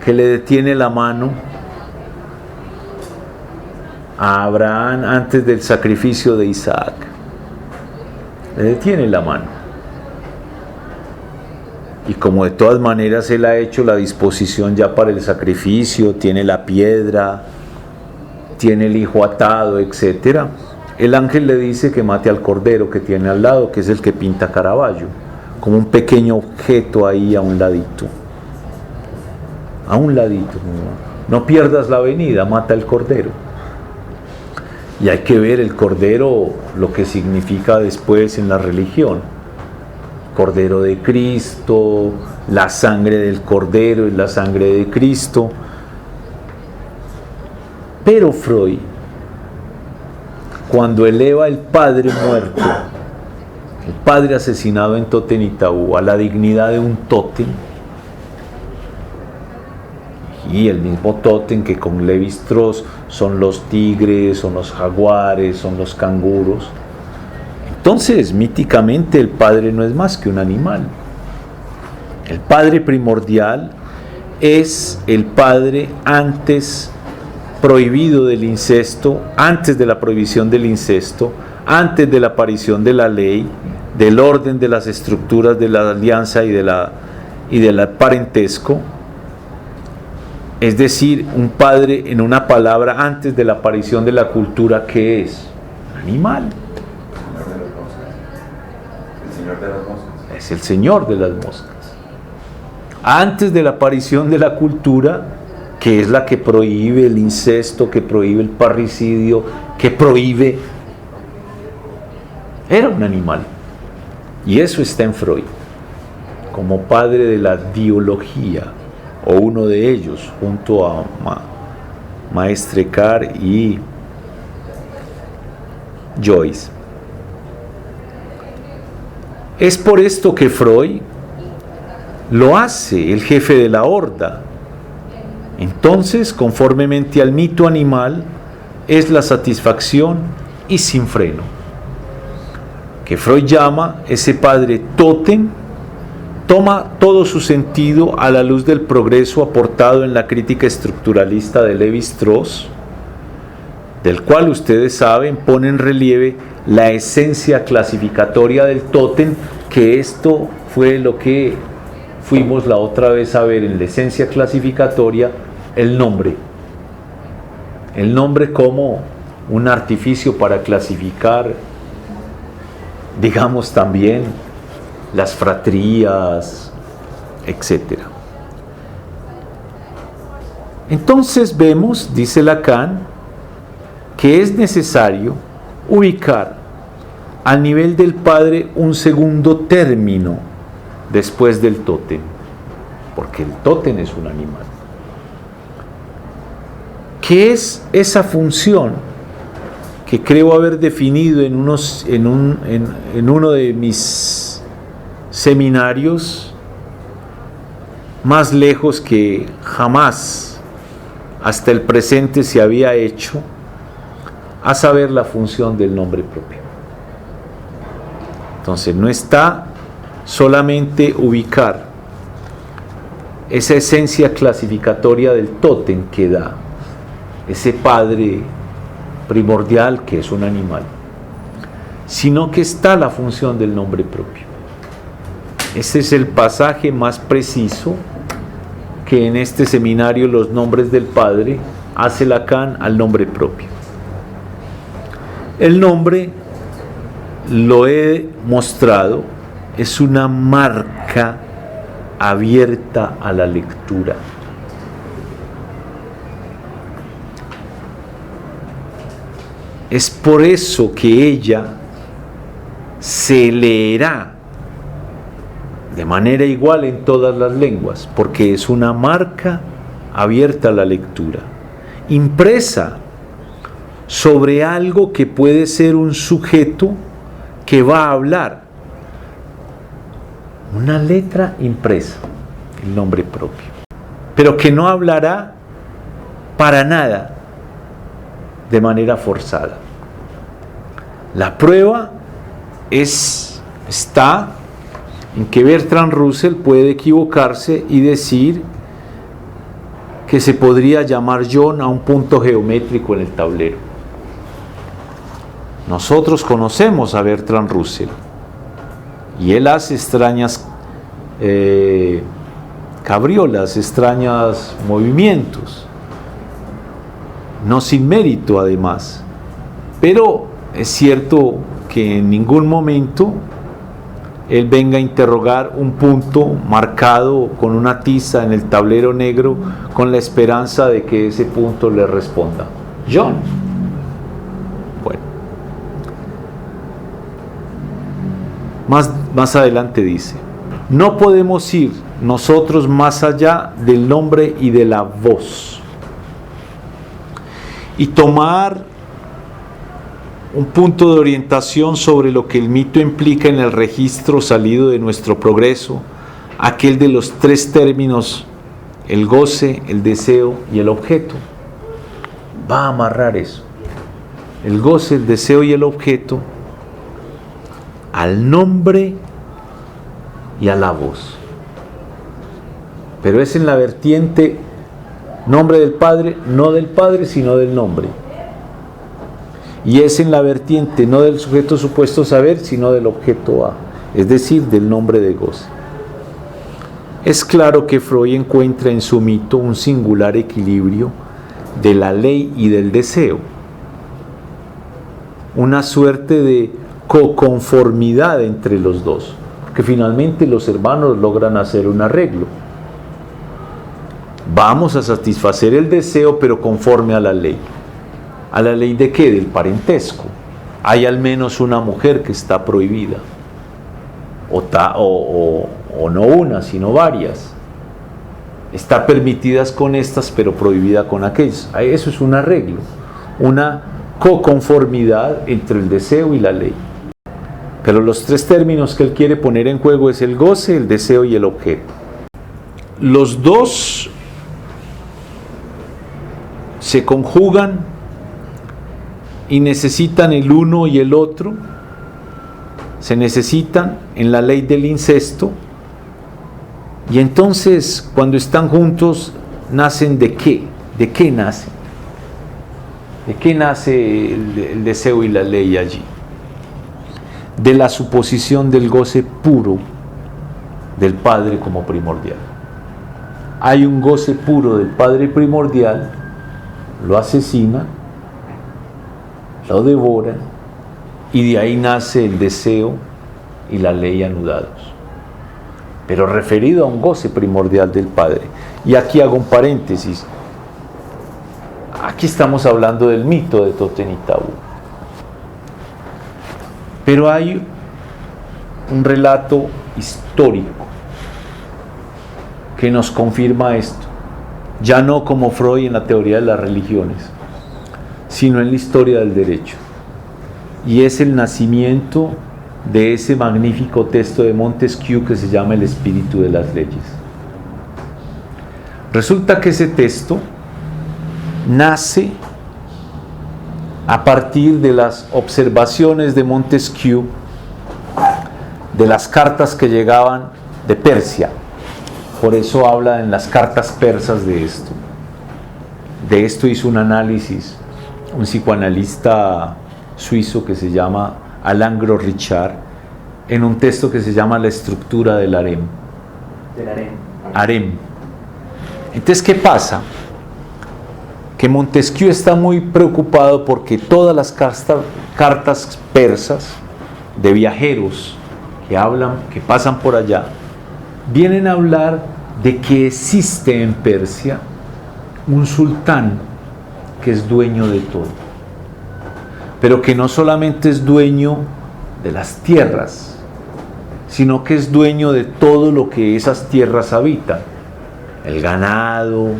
que le detiene la mano a Abraham antes del sacrificio de Isaac. Le detiene la mano. y como de todas maneras él ha hecho la disposición ya para el sacrificio, tiene la piedra, tiene el hijo atado, etc., el ángel le dice que mate al cordero que tiene al lado, que es el que pinta Caravaggio, como un pequeño objeto ahí a un ladito. A un ladito. No pierdas la avenida, mata el cordero. Y hay que ver el cordero, lo que significa después en la religión. Cordero de Cristo, la sangre del cordero es la sangre de Cristo. Pero Freud, cuando eleva el padre muerto, el padre asesinado en Totenitaú, a la dignidad de un tótem, y el mismo tótem que con Lévi-Strauss son los tigres, son los jaguares, son los canguros, entonces míticamente el padre no es más que un animal. El padre primordial es el padre antes prohibido del incesto, antes de la prohibición del incesto, antes de la aparición de la ley, del orden de las estructuras de la alianza y del parentesco, es decir, un padre, en una palabra, antes de la aparición de la cultura, ¿qué es? Animal. El señor de las moscas. Es el señor de las moscas. Antes de la aparición de la cultura, que es la que prohíbe el incesto, que prohíbe el parricidio, que prohíbe... Era un animal. Y eso está en Freud, como padre de la biología, o uno de ellos, junto a Maestre Carr y Joyce. Es por esto que Freud lo hace el jefe de la horda. Entonces, conformemente al mito animal, es la satisfacción y sin freno, que Freud llama ese padre tótem, toma todo su sentido a la luz del progreso aportado en la crítica estructuralista de Lévi-Strauss, del cual ustedes saben pone en relieve la esencia clasificatoria del tótem, que esto fue lo que fuimos la otra vez a ver en la esencia clasificatoria, el nombre como un artificio para clasificar, digamos, también las fratrías, etc. Entonces vemos, dice Lacan, que es necesario ubicar al nivel del padre un segundo término después del tótem, porque el tótem es un animal. ¿Qué es esa función que creo haber definido en uno de mis seminarios, más lejos que jamás hasta el presente se había hecho, a saber la función del nombre propio? Entonces no está solamente ubicar esa esencia clasificatoria del tótem que da ese padre primordial que es un animal, sino que está la función del nombre propio. Este es el pasaje más preciso que en este seminario Los nombres del Padre hace Lacan al nombre propio. El nombre, lo he mostrado, es una marca abierta a la lectura. Es por eso que ella se leerá de manera igual en todas las lenguas, porque es una marca abierta a la lectura, impresa sobre algo que puede ser un sujeto que va a hablar. Una letra impresa, el nombre propio, pero que no hablará para nada de manera forzada. La prueba está en que Bertrand Russell puede equivocarse y decir que se podría llamar John a un punto geométrico en el tablero. Nosotros conocemos a Bertrand Russell y él hace extrañas cabriolas, extraños movimientos, no sin mérito además, pero es cierto que en ningún momento él venga a interrogar un punto marcado con una tiza en el tablero negro con la esperanza de que ese punto le responda. John. Bueno. Más adelante dice, no podemos ir nosotros más allá del nombre y de la voz. Y tomar un punto de orientación sobre lo que el mito implica en el registro salido de nuestro progreso, aquel de los tres términos, el goce, el deseo y el objeto. Va a amarrar eso, el goce, el deseo y el objeto, al nombre y a la voz. Pero es en la vertiente nombre del Padre, no del Padre, sino del nombre. Y es en la vertiente no del sujeto supuesto saber, sino del objeto A, es decir, del nombre de goce. Es claro que Freud encuentra en su mito un singular equilibrio de la ley y del deseo, una suerte de coconformidad entre los dos, porque finalmente los hermanos logran hacer un arreglo. Vamos a satisfacer el deseo, pero conforme a la ley. ¿A la ley de qué? Del parentesco. Hay al menos una mujer que está prohibida, o no una, sino varias. Está permitidas con estas, pero prohibida con aquellas. Eso es un arreglo, una coconformidad entre el deseo y la ley. Pero los tres términos que él quiere poner en juego es el goce, el deseo y el objeto. Los dos se conjugan y necesitan el uno y el otro. Se necesitan en la ley del incesto, y entonces cuando están juntos nacen ¿de qué? ¿De qué nacen? ¿De qué nace el deseo y la ley allí? De la suposición del goce puro del Padre como primordial. Hay un goce puro del Padre primordial, lo asesina, lo devora, y de ahí nace el deseo y la ley anudados, pero referido a un goce primordial del Padre. Y aquí hago un paréntesis. Aquí estamos hablando del mito de Toten y Tabú, pero hay un relato histórico que nos confirma esto, ya no como Freud en la teoría de las religiones, sino en la historia del derecho, y es el nacimiento de ese magnífico texto de Montesquieu que se llama El espíritu de las leyes. Resulta que ese texto nace a partir de las observaciones de Montesquieu de las cartas que llegaban de Persia. Por eso habla en las cartas persas de esto. De esto hizo un análisis un psicoanalista suizo que se llama Alain Gros-Richard en un texto que se llama La estructura del harem. Del harem. Harem. Entonces, ¿qué pasa? Que Montesquieu está muy preocupado porque todas las cartas persas de viajeros que pasan por allá, vienen a hablar de que existe en Persia un sultán que es dueño de todo, pero que no solamente es dueño de las tierras, sino que es dueño de todo lo que esas tierras habitan: el ganado,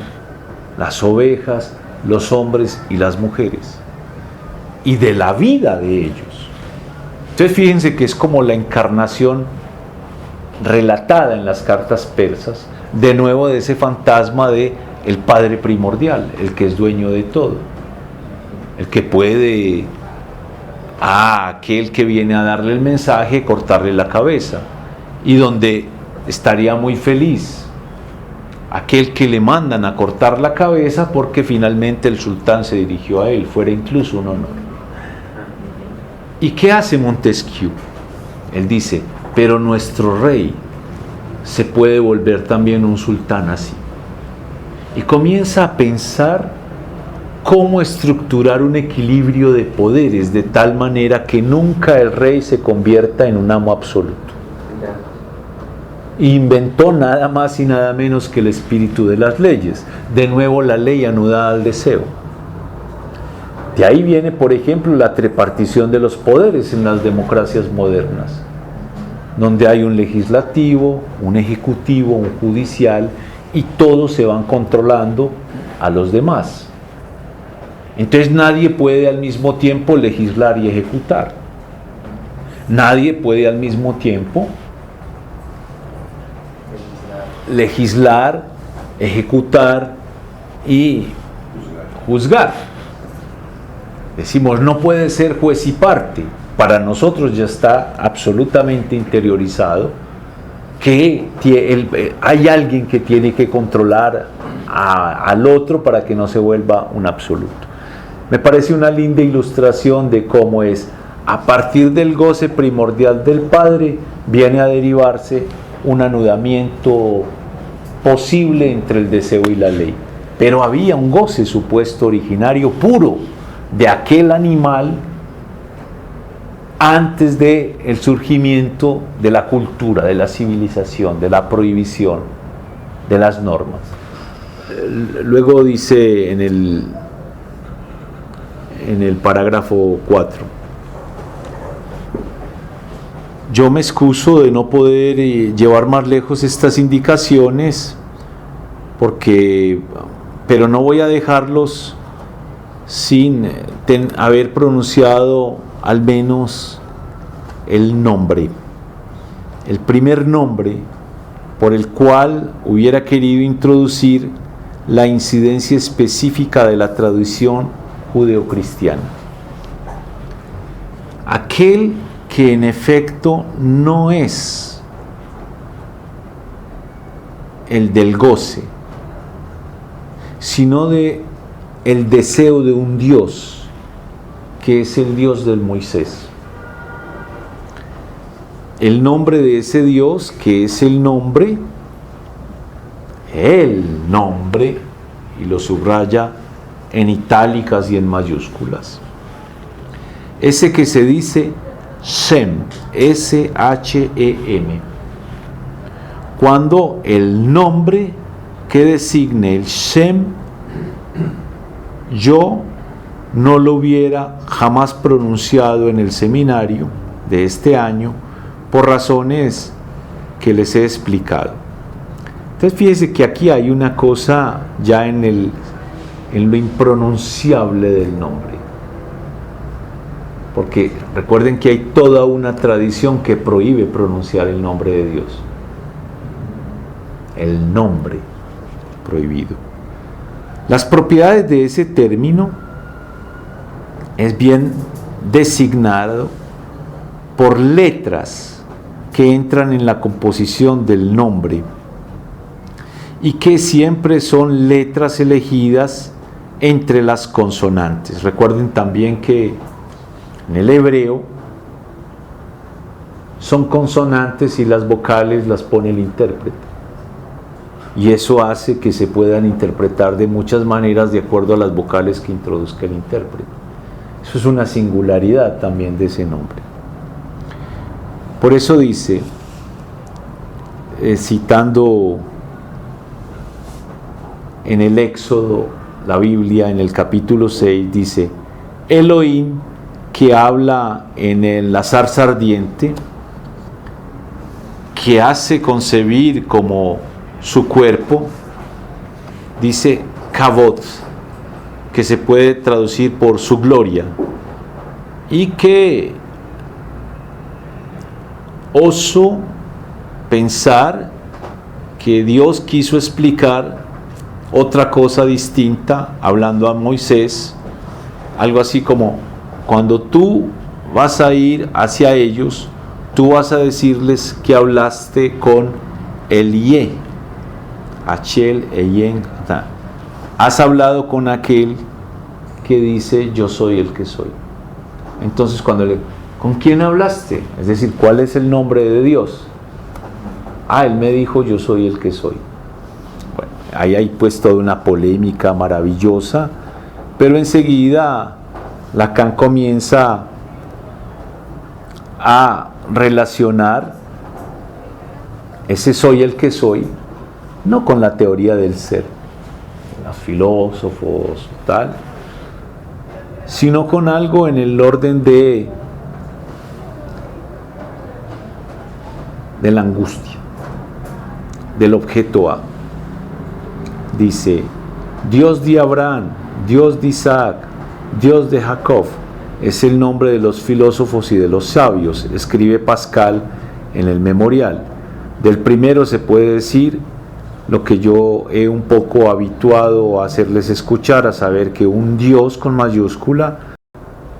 las ovejas, los hombres y las mujeres, y de la vida de ellos. Entonces fíjense que es como la encarnación relatada en las cartas persas, de nuevo, de ese fantasma de el Padre primordial, el que es dueño de todo, el que puede a aquel que viene a darle el mensaje cortarle la cabeza, y donde estaría muy feliz aquel que le mandan a cortar la cabeza porque finalmente el sultán se dirigió a él, fuera incluso un honor. ¿Y qué hace Montesquieu? Él dice: pero nuestro rey se puede volver también un sultán así. Y comienza a pensar cómo estructurar un equilibrio de poderes de tal manera que nunca el rey se convierta en un amo absoluto. Inventó nada más y nada menos que el espíritu de las leyes. De nuevo, la ley anudada al deseo. De ahí viene, por ejemplo, la tripartición de los poderes en las democracias modernas, donde hay un legislativo, un ejecutivo, un judicial, y todos se van controlando a los demás. Entonces nadie puede al mismo tiempo legislar y ejecutar. Nadie puede al mismo tiempo legislar, ejecutar y juzgar. Decimos, no puede ser juez y parte. Para nosotros ya está absolutamente interiorizado que hay alguien que tiene que controlar al otro para que no se vuelva un absoluto. Me parece una linda ilustración de cómo es, a partir del goce primordial del Padre, viene a derivarse un anudamiento posible entre el deseo y la ley. Pero había un goce supuesto originario puro de aquel animal antes del surgimiento de la cultura, de la civilización, de la prohibición, de las normas. Luego dice en el parágrafo 4: yo me excuso de no poder llevar más lejos estas indicaciones, pero no voy a dejarlos sin haber pronunciado al menos el nombre, el primer nombre por el cual hubiera querido introducir la incidencia específica de la tradición judeocristiana. Aquel que en efecto no es el del goce, sino de el deseo de un Dios, que es el Dios del Moisés. El nombre de ese Dios, que es el nombre, y lo subraya en itálicas y en mayúsculas. Ese que se dice Shem, S-H-E-M. Cuando el nombre que designe el Shem, yo no lo hubiera jamás pronunciado en el seminario de este año por razones que les he explicado. Entonces fíjense que aquí hay una cosa ya en lo impronunciable del nombre, porque recuerden que hay toda una tradición que prohíbe pronunciar el nombre de Dios, el nombre prohibido. Las propiedades de ese término es bien designado por letras que entran en la composición del nombre y que siempre son letras elegidas entre las consonantes. Recuerden también que en el hebreo son consonantes y las vocales las pone el intérprete. Y eso hace que se puedan interpretar de muchas maneras de acuerdo a las vocales que introduzca el intérprete. Eso es una singularidad también de ese nombre. Por eso dice, citando en el Éxodo, la Biblia, en el capítulo 6, dice: Elohim, que habla en la zarza ardiente, que hace concebir como su cuerpo, dice Kavod, que se puede traducir por su gloria, y que oso pensar que Dios quiso explicar otra cosa distinta, hablando a Moisés, algo así como: cuando tú vas a ir hacia ellos, tú vas a decirles que hablaste con Elie, Achel, Eyen, has hablado con aquel que dice yo soy el que soy. Entonces ¿con quién hablaste? Es decir, ¿cuál es el nombre de Dios? Él me dijo, yo soy el que soy. Bueno, ahí hay pues toda una polémica maravillosa, pero enseguida Lacan comienza a relacionar ese soy el que soy, no con la teoría del ser, los filósofos, tal, sino con algo en el orden de la angustia, del objeto A. Dice, Dios de Abraham, Dios de Isaac, Dios de Jacob, es el nombre de los filósofos y de los sabios, escribe Pascal en el Memorial. Del primero se puede decir lo que yo he un poco habituado a hacerles escuchar, a saber que un Dios con mayúscula,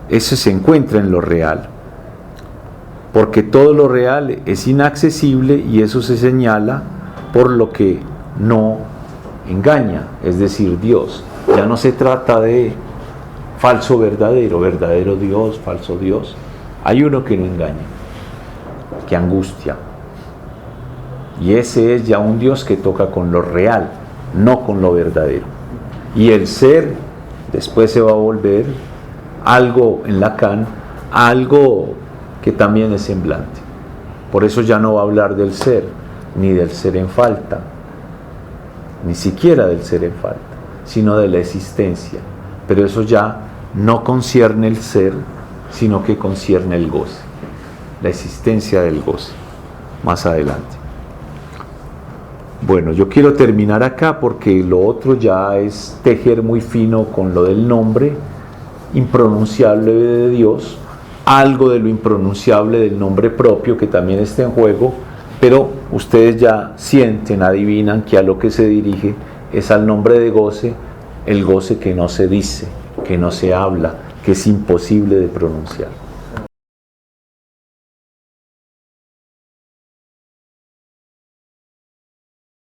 ese se encuentra en lo real, porque todo lo real es inaccesible y eso se señala por lo que no engaña, es decir, Dios. Ya no se trata de falso verdadero, verdadero Dios, falso Dios. Hay uno que no engaña, que angustia. Y ese es ya un Dios que toca con lo real, no con lo verdadero. Y el ser después se va a volver algo en Lacan, algo que también es semblante. Por eso ya no va a hablar del ser, ni del ser en falta, ni siquiera del ser en falta, sino de la existencia. Pero eso ya no concierne el ser, sino que concierne el goce, la existencia del goce, más adelante. Bueno, yo quiero terminar acá porque lo otro ya es tejer muy fino con lo del nombre impronunciable de Dios, algo de lo impronunciable del nombre propio que también está en juego, pero ustedes ya sienten, adivinan que a lo que se dirige es al nombre de goce, el goce que no se dice, que no se habla, que es imposible de pronunciar.